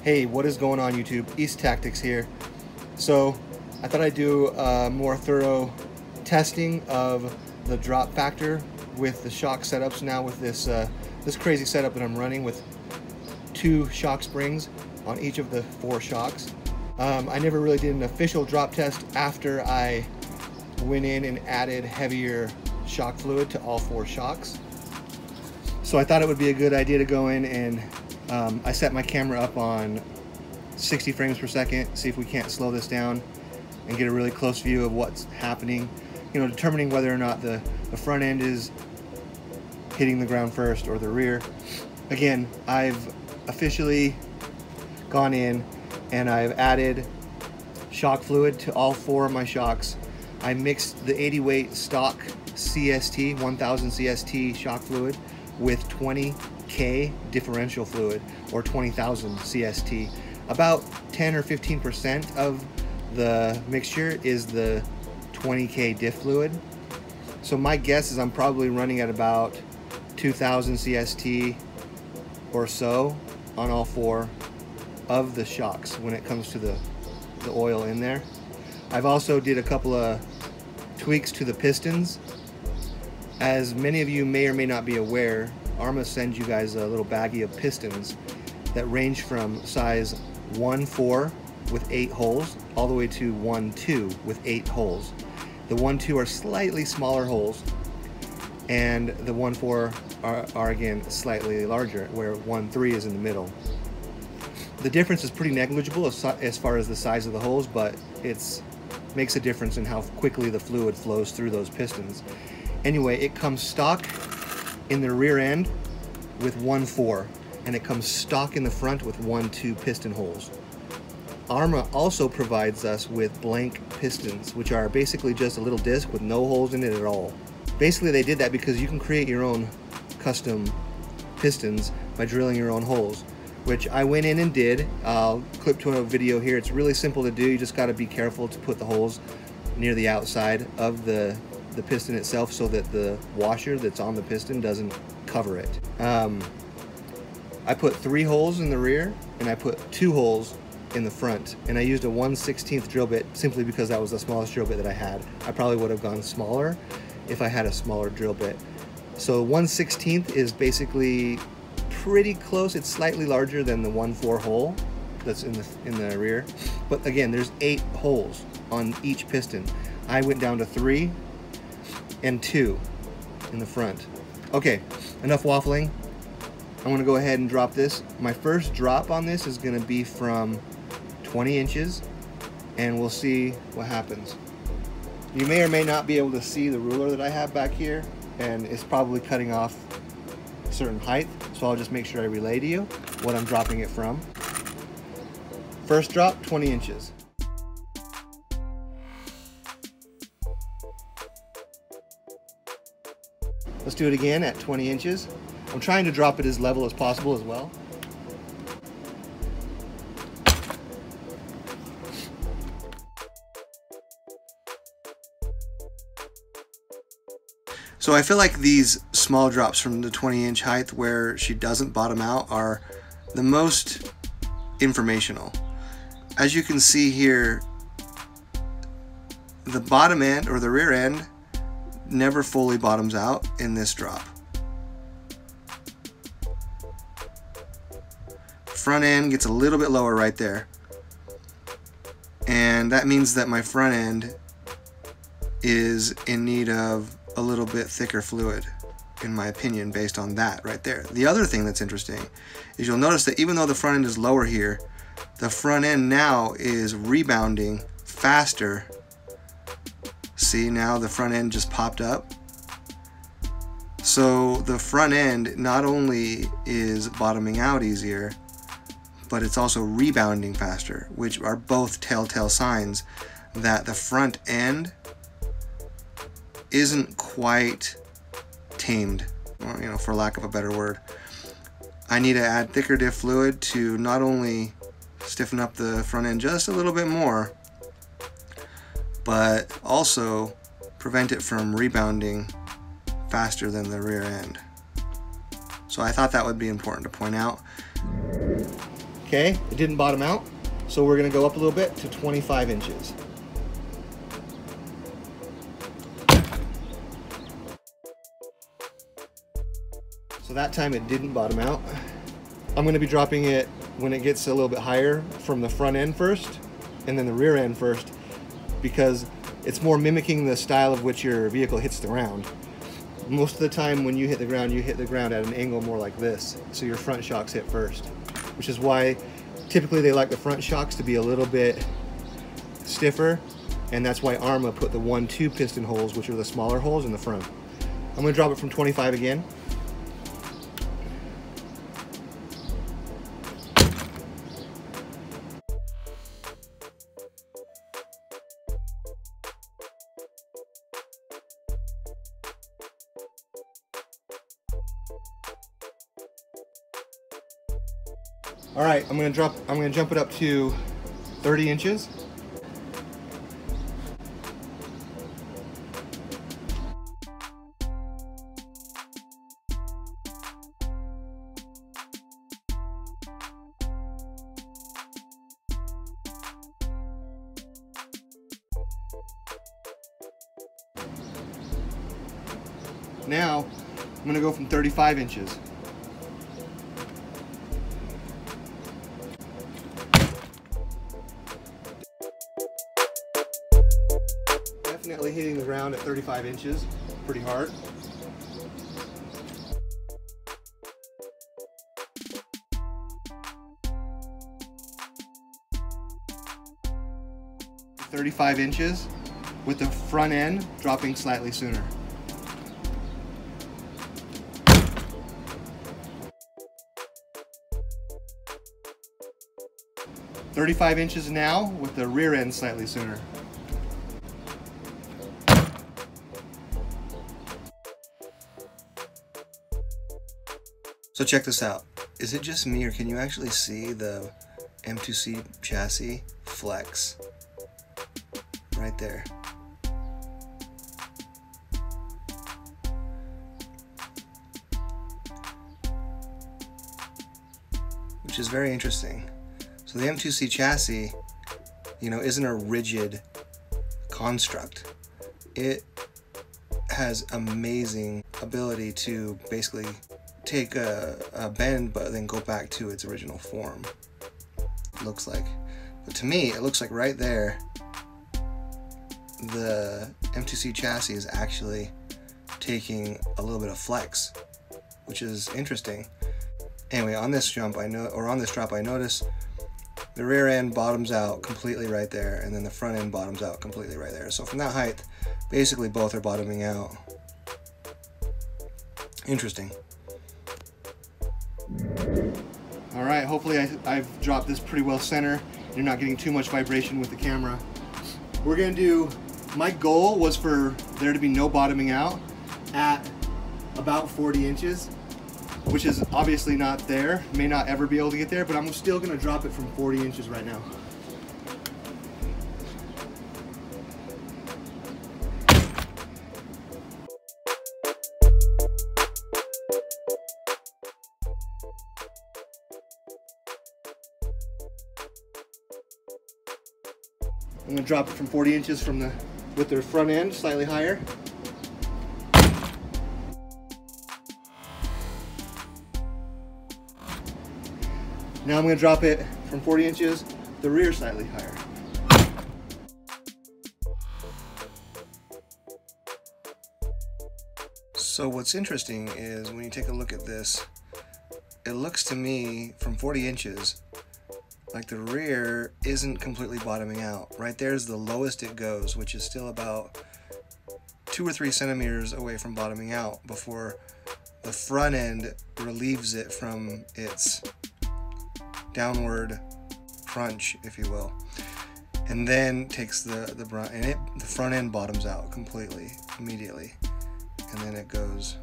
Hey, what is going on YouTube? East Tactics here. So I thought I'd do a more thorough testing of the drop factor with the shock setups now with this this crazy setup that I'm running with 2 shock springs on each of the 4 shocks. I never really did an official drop test after I went in and added heavier shock fluid to all 4 shocks. So I thought it would be a good idea to go in and I set my camera up on 60 frames per second, see if we can't slow this down and get a really close view of what's happening, you know, determining whether or not the front end is hitting the ground first or the rear. Again, I've officially gone in and I've added shock fluid to all 4 of my shocks. I mixed the 80 weight stock CST, 1000 CST shock fluid with 20K differential fluid, or 20,000 CST. About 10 or 15% of the mixture is the 20K diff fluid. So my guess is I'm probably running at about 2000 CST or so on all 4 of the shocks when it comes to the oil in there. I've also did a couple of tweaks to the pistons. As many of you may or may not be aware, Arrma sends you guys a little baggie of pistons that range from size 1.4 with 8 holes all the way to 1.2 with 8 holes. The 1.2 are slightly smaller holes, and the 1.4 are again slightly larger, where 1.3 is in the middle. The difference is pretty negligible as far as the size of the holes, but it makes a difference in how quickly the fluid flows through those pistons. Anyway, it comes stock in the rear end with 1.4, and it comes stock in the front with 1.2 piston holes. Arrma also provides us with blank pistons, which are basically just a little disc with no holes in it at all. Basically, they did that because you can create your own custom pistons by drilling your own holes, which I went in and did. I'll clip to a video here. It's really simple to do. You just got to be careful to put the holes near the outside of the piston itself so that the washer that's on the piston doesn't cover it. I put 3 holes in the rear and I put 2 holes in the front, and I used a 1/16 drill bit simply because that was the smallest drill bit that I had. I probably would have gone smaller if I had a smaller drill bit. So 1/16 is basically pretty close. It's slightly larger than the 1.4 hole that's in the rear, but again, there's 8 holes on each piston. I went down to 3 and 2 in the front. Okay, enough waffling. I'm gonna go ahead and drop this. My first drop on this is gonna be from 20 inches, and we'll see what happens. You may or may not be able to see the ruler that I have back here, and it's probably cutting off a certain height, so I'll just make sure I relay to you what I'm dropping it from. First drop, 20 inches. Let's do it again at 20 inches. I'm trying to drop it as level as possible as well. So I feel like these small drops from the 20-inch height where she doesn't bottom out are the most informational. As you can see here, the bottom end or the rear end never fully bottoms out in this drop. Front end gets a little bit lower right there, and that means that my front end is in need of a little bit thicker fluid, in my opinion, based on that right there. The other thing that's interesting is you'll notice that even though the front end is lower here, the front end now is rebounding faster. See, now the front end just popped up. So the front end not only is bottoming out easier, but it's also rebounding faster, which are both telltale signs that the front end isn't quite tamed, or, you know, for lack of a better word. I need to add thicker diff fluid to not only stiffen up the front end just a little bit more, but also prevent it from rebounding faster than the rear end. So I thought that would be important to point out. Okay, it didn't bottom out, so we're gonna go up a little bit to 25 inches. So that time it didn't bottom out. I'm gonna be dropping it when it gets a little bit higher from the front end first, and then the rear end first, because it's more mimicking the style of which your vehicle hits the ground. Most of the time when you hit the ground at an angle more like this, so your front shocks hit first, which is why typically they like the front shocks to be a little bit stiffer, and that's why Arrma put the 1-2 piston holes, which are the smaller holes, in the front. I'm going to drop it from 25 again. All right, I'm gonna jump it up to 30 inches. Now, I'm gonna go from 35 inches. Definitely hitting the ground at 35 inches, pretty hard. "35 inches with the front end dropping slightly sooner. "35 inches now with the rear end slightly sooner. So check this out. Is it just me, or can you actually see the M2C chassis flex right there? Which is very interesting. So the M2C chassis, you know, isn't a rigid construct. It has amazing ability to basically take a bend but then go back to its original form, it looks like. But to me, it looks like right there the M2C chassis is actually taking a little bit of flex, which is interesting. Anyway, on this drop I notice the rear end bottoms out completely right there, and then the front end bottoms out completely right there. So from that height, basically both are bottoming out. Interesting. All right, hopefully I've dropped this pretty well center. You're not getting too much vibration with the camera. We're gonna do, my goal was for there to be no bottoming out at about 40 inches, which is obviously not there. May not ever be able to get there, but I'm still gonna drop it from 40 inches right now. I'm gonna drop it from 40 inches with the front end slightly higher. Now I'm going to drop it from 40 inches, the rear slightly higher. So what's interesting is when you take a look at this, it looks to me from 40 inches like the rear isn't completely bottoming out. Right there's the lowest it goes, which is still about 2 or 3 centimeters away from bottoming out before the front end relieves it from its downward crunch, if you will, and then takes the front end bottoms out completely immediately, and then it goes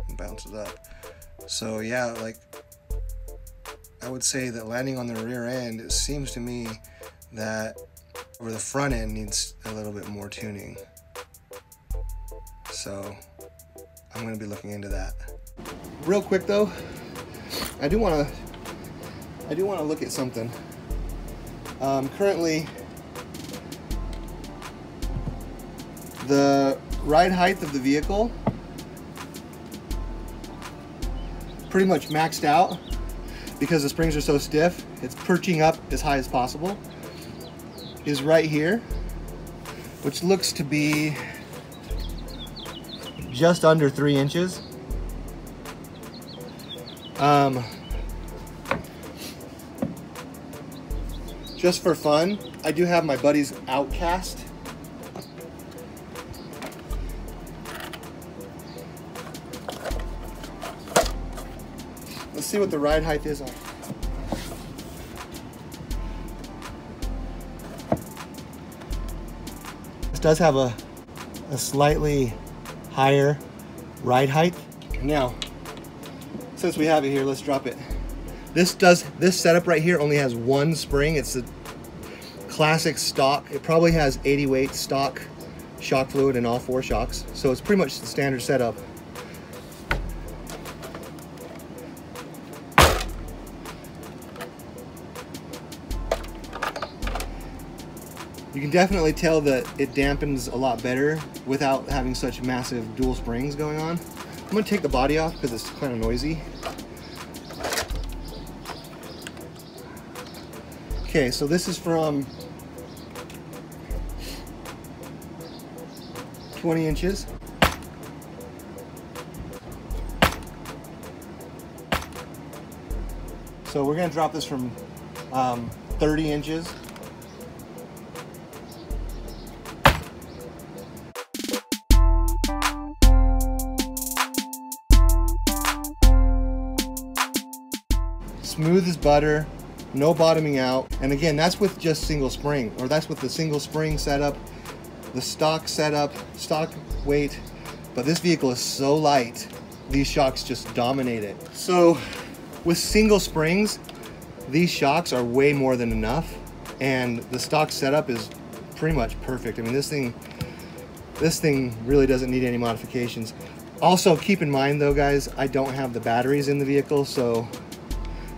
and bounces up. So yeah, like I would say that landing on the rear end, it seems to me that where the front end needs a little bit more tuning. So I'm going to be looking into that. Real quick though, I do want to look at something. Currently, the ride height of the vehicle pretty much maxed out because the springs are so stiff. It's perching up as high as possible. Is right here, which looks to be just under 3 inches. Just for fun, I do have my buddy's Outcast. Let's see what the ride height is on. This does have a slightly higher ride height. Now, since we have it here, let's drop it. This setup right here only has 1 spring. It's a classic stock. It probably has 80 weight stock shock fluid in all 4 shocks. So it's pretty much the standard setup. You can definitely tell that it dampens a lot better without having such massive dual springs going on. I'm gonna take the body off because it's kind of noisy. Okay, so this is from 20 inches. So we're gonna drop this from 30 inches. Smooth as butter, no bottoming out. And again, that's with just single spring, or that's with the single spring setup, the stock setup, stock weight. But this vehicle is so light, these shocks just dominate it. So with single springs, these shocks are way more than enough. And the stock setup is pretty much perfect. I mean, this thing really doesn't need any modifications. Also, keep in mind though, guys, I don't have the batteries in the vehicle, so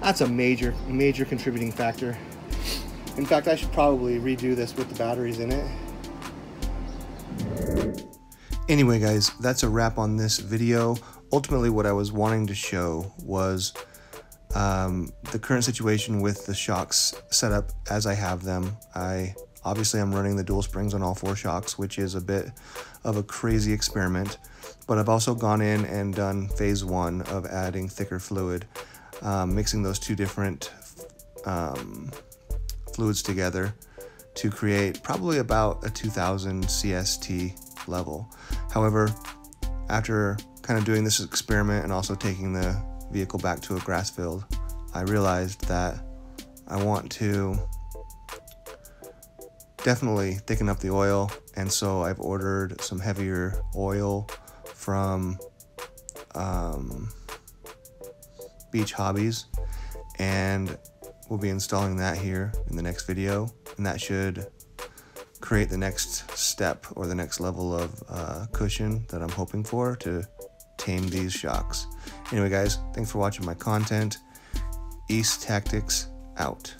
that's a major contributing factor. In fact, I should probably redo this with the batteries in it. Anyway, guys, that's a wrap on this video. Ultimately, what I was wanting to show was the current situation with the shocks set up as I have them. Obviously, I'm running the dual springs on all 4 shocks, which is a bit of a crazy experiment. But I've also gone in and done phase 1 of adding thicker fluid. Mixing those 2 different fluids together to create probably about a 2000 CST level. However, after kind of doing this experiment and also taking the vehicle back to a grass field, I realized that I want to definitely thicken up the oil, and so I've ordered some heavier oil from Beach Hobbies, and we'll be installing that here in the next video, and that should create the next step or the next level of cushion that I'm hoping for to tame these shocks. Anyway, guys, thanks for watching my content. East Tactics out.